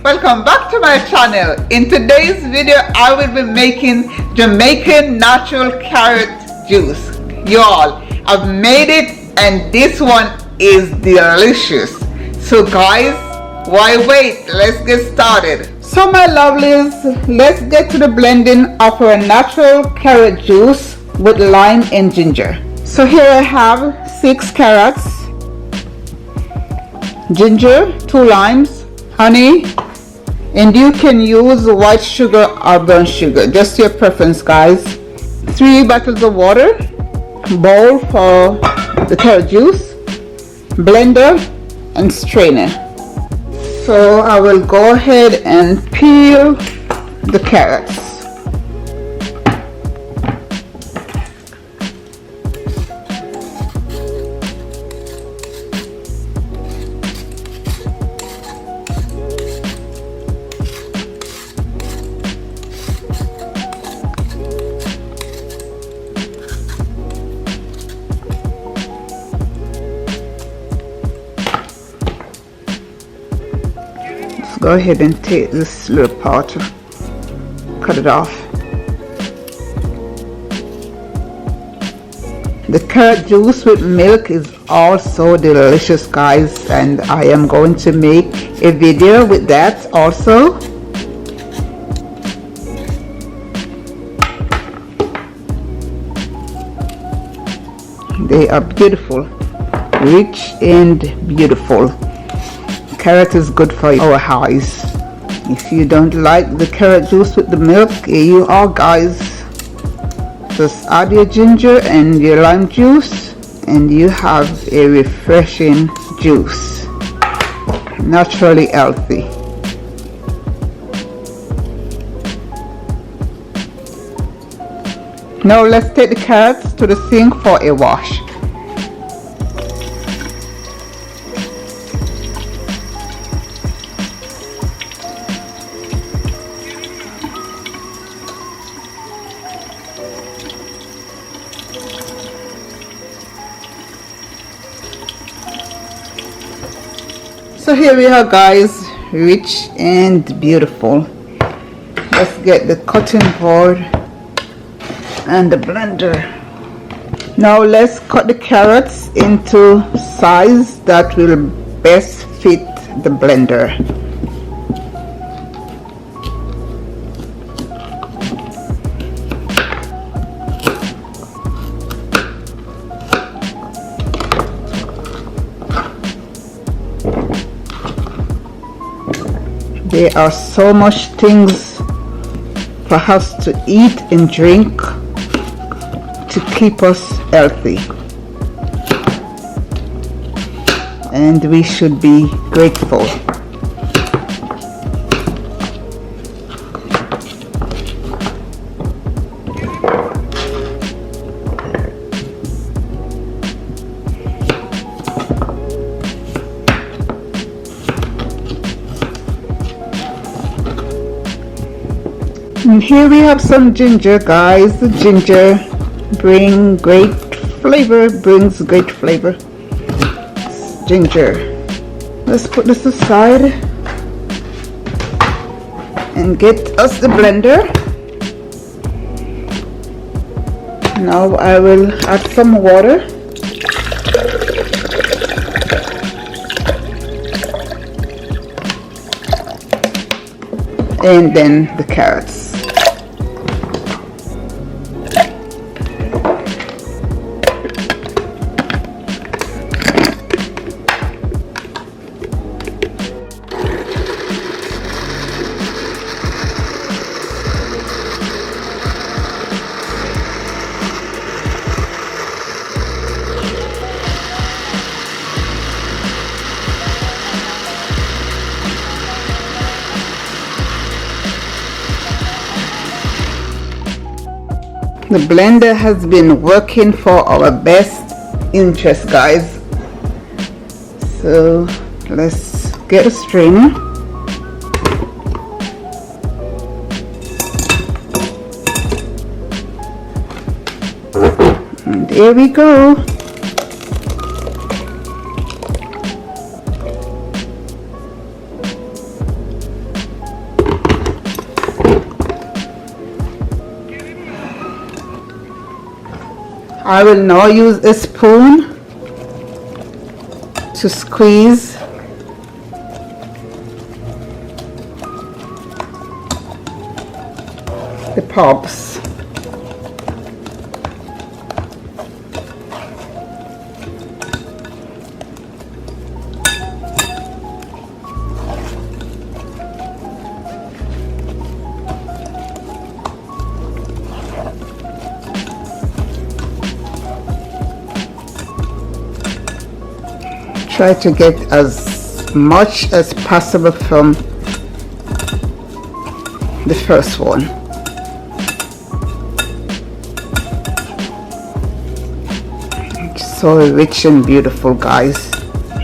welcome back to my channel. In today's video I will be making Jamaican natural carrot juice. Y'all, I've made it and this one is delicious. So guys, why wait? Let's get started. So my lovelies, let's get to the blending of our natural carrot juice with lime and ginger. So here I have 6 carrots, ginger, 2 limes, honey, and you can use white sugar or brown sugar, just your preference guys. 3 bottles of water, bowl for the carrot juice, blender and strainer. So I will go ahead and peel the carrots. Go ahead and take this little part, cut it off. The carrot juice with milk is also delicious guys, and I am going to make a video with that also. They are beautiful, rich and beautiful. Carrot is good for our eyes. If you don't like the carrot juice with the milk, here you are guys. Just add your ginger and your lime juice and you have a refreshing juice, naturally healthy. Now let's take the carrots to the sink for a wash. So here we are guys, rich and beautiful. Let's get the cutting board and the blender. Now let's cut the carrots into size that will best fit the blender. There are so much things for us to eat and drink to keep us healthy, and we should be grateful. And here we have some ginger guys. The ginger brings great flavor. Ginger. Let's put this aside and get us the blender. Now I will add some water. And then the carrots. The blender has been working for our best interest guys. So let's get a strainer. And there we go. I will now use a spoon to squeeze the pulps. Try to get as much as possible from the first one. It's so rich and beautiful, guys.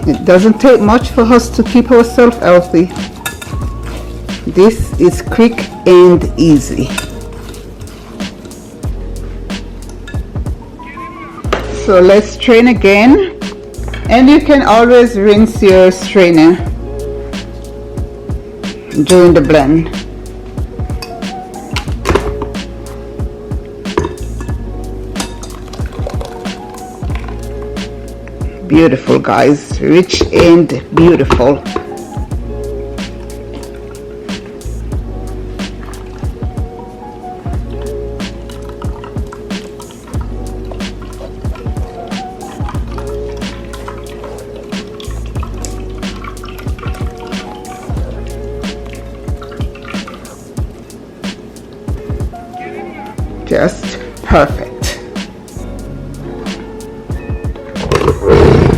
It doesn't take much for us to keep ourselves healthy. This is quick and easy. So let's strain again. And you can always rinse your strainer during the blend. Beautiful, guys, rich and beautiful. Just perfect.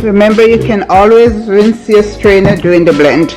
Remember, you can always rinse your strainer during the blend.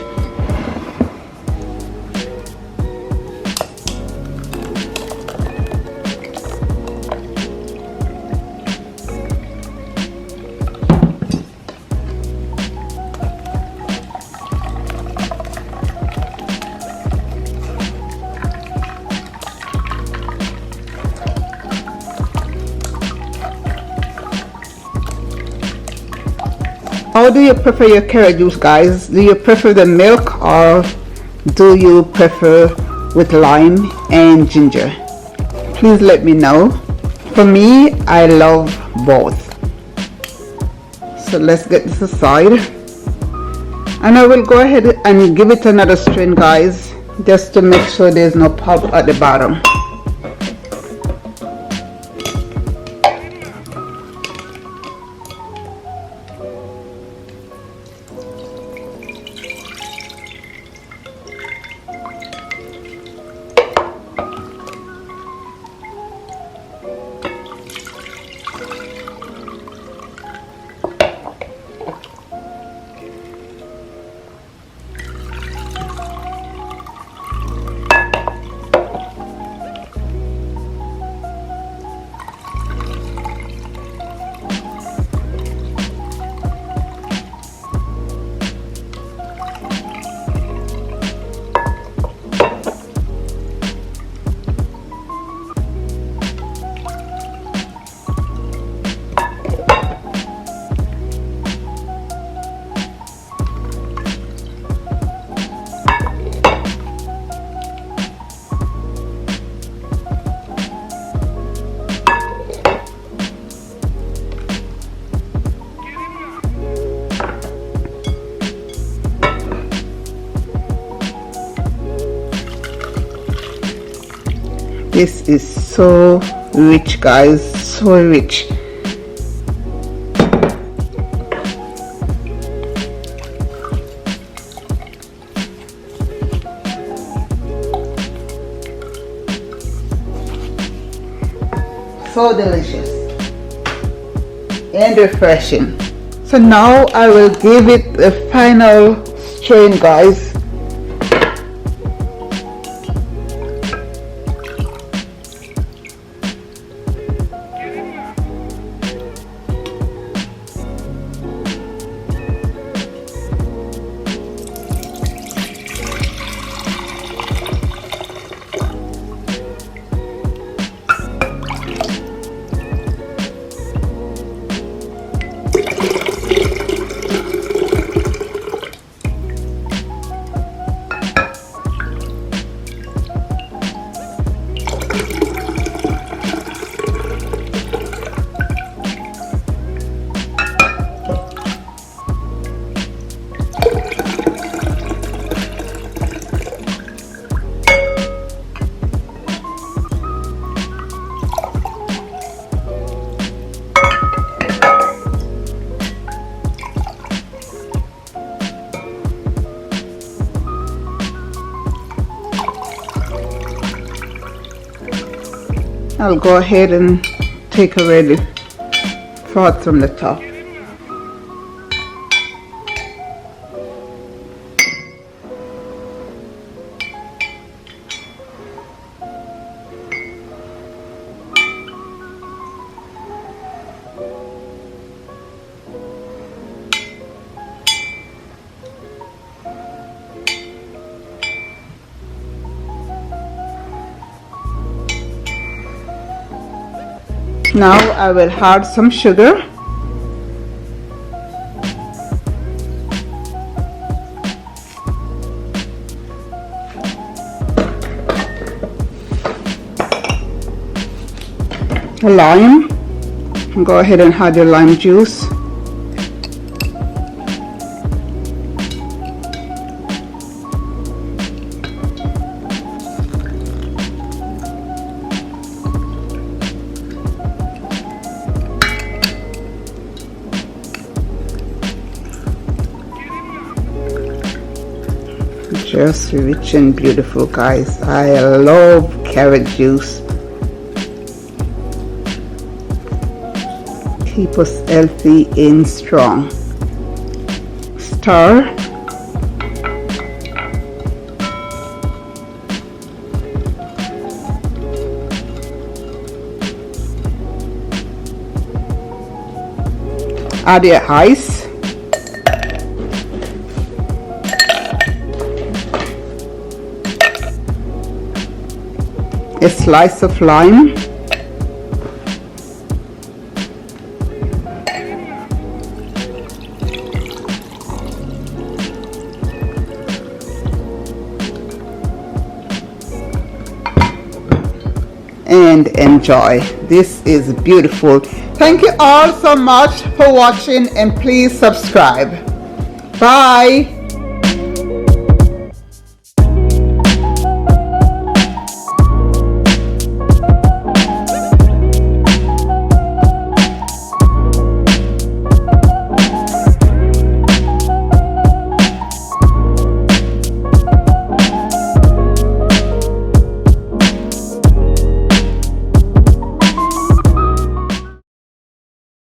How do you prefer your carrot juice, guys? Do you prefer the milk or do you prefer with lime and ginger? Please let me know. For me, I love both. So let's get this aside. And I will go ahead and give it another strain, guys, just to make sure there's no pulp at the bottom. This is so rich, guys, so rich. So delicious and refreshing. So now I will give it a final strain, guys. I'll go ahead and take away the froth from the top. Now I will add some sugar. A lime. Go ahead and add your lime juice. Just rich and beautiful, guys. I love carrot juice. Keep us healthy and strong. Stir. Add your ice. A slice of lime, and enjoy. This is beautiful. Thank you all so much for watching, and please subscribe. Bye.